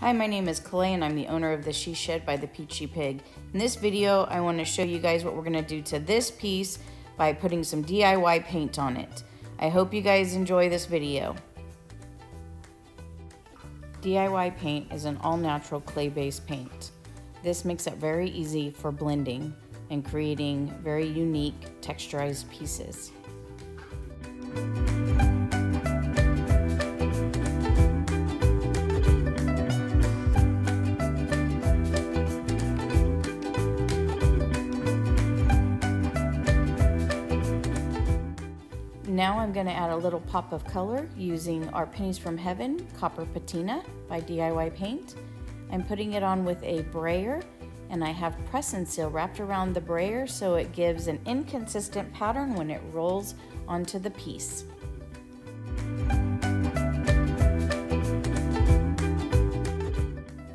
Hi, my name is Clay and I'm the owner of the She Shed by the Peachy Pig. In this video, I want to show you guys what we're going to do to this piece by putting some DIY paint on it. I hope you guys enjoy this video. DIY paint is an all-natural clay-based paint. This makes it very easy for blending and creating very unique texturized pieces. Now I'm going to add a little pop of color using our Pennies from Heaven Copper Patina by DIY Paint. I'm putting it on with a brayer, and I have press and seal wrapped around the brayer so it gives an inconsistent pattern when it rolls onto the piece.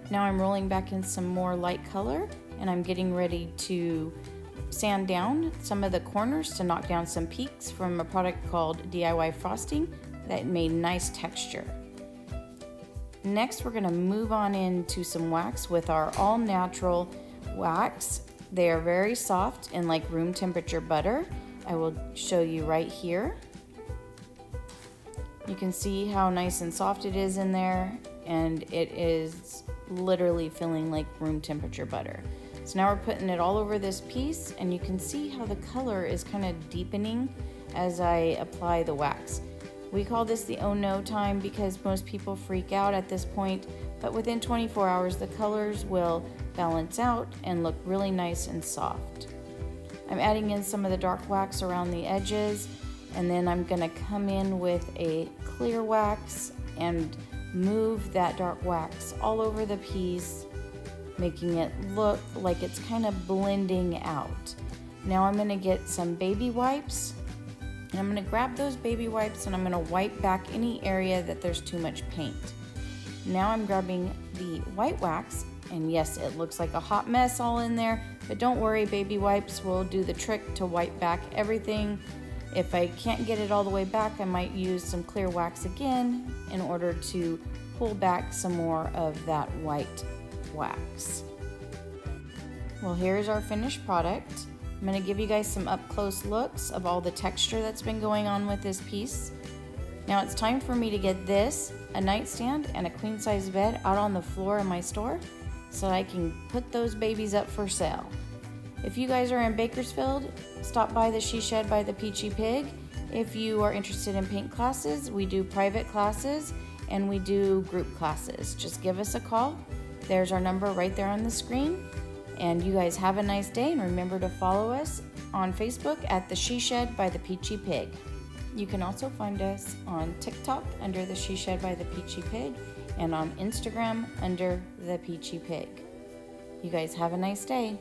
Now I'm rolling back in some more light color, and I'm getting ready to sand down some of the corners to knock down some peaks from a product called DIY Frosting that made nice texture. Next, we're going to move on into some wax with our all-natural wax. They are very soft and like room temperature butter. I will show you right here. You can see how nice and soft it is in there, and it is literally feeling like room temperature butter. So now we're putting it all over this piece, and you can see how the color is kind of deepening as I apply the wax. We call this the oh no time because most people freak out at this point, but within 24 hours the colors will balance out and look really nice and soft. I'm adding in some of the dark wax around the edges, and then I'm going to come in with a clear wax and move that dark wax all over the piece, making it look like it's kind of blending out. Now I'm going to get some baby wipes, and I'm going to grab those baby wipes and I'm going to wipe back any area that there's too much paint. Now I'm grabbing the white wax, and yes, it looks like a hot mess all in there, but don't worry, baby wipes will do the trick to wipe back everything. If I can't get it all the way back, I might use some clear wax again in order to pull back some more of that white wax. Well, here's our finished product. I'm going to give you guys some up close looks of all the texture that's been going on with this piece. Now it's time for me to get this, a nightstand and a queen size bed out on the floor in my store so I can put those babies up for sale. If you guys are in Bakersfield, stop by the She Shed by the Peachy Pig. If you are interested in paint classes, we do private classes and we do group classes. Just give us a call. There's our number right there on the screen. And you guys have a nice day, and remember to follow us on Facebook at the She Shed by the Peachy Pig. You can also find us on TikTok under the She Shed by the Peachy Pig and on Instagram under the Peachy Pig. You guys have a nice day.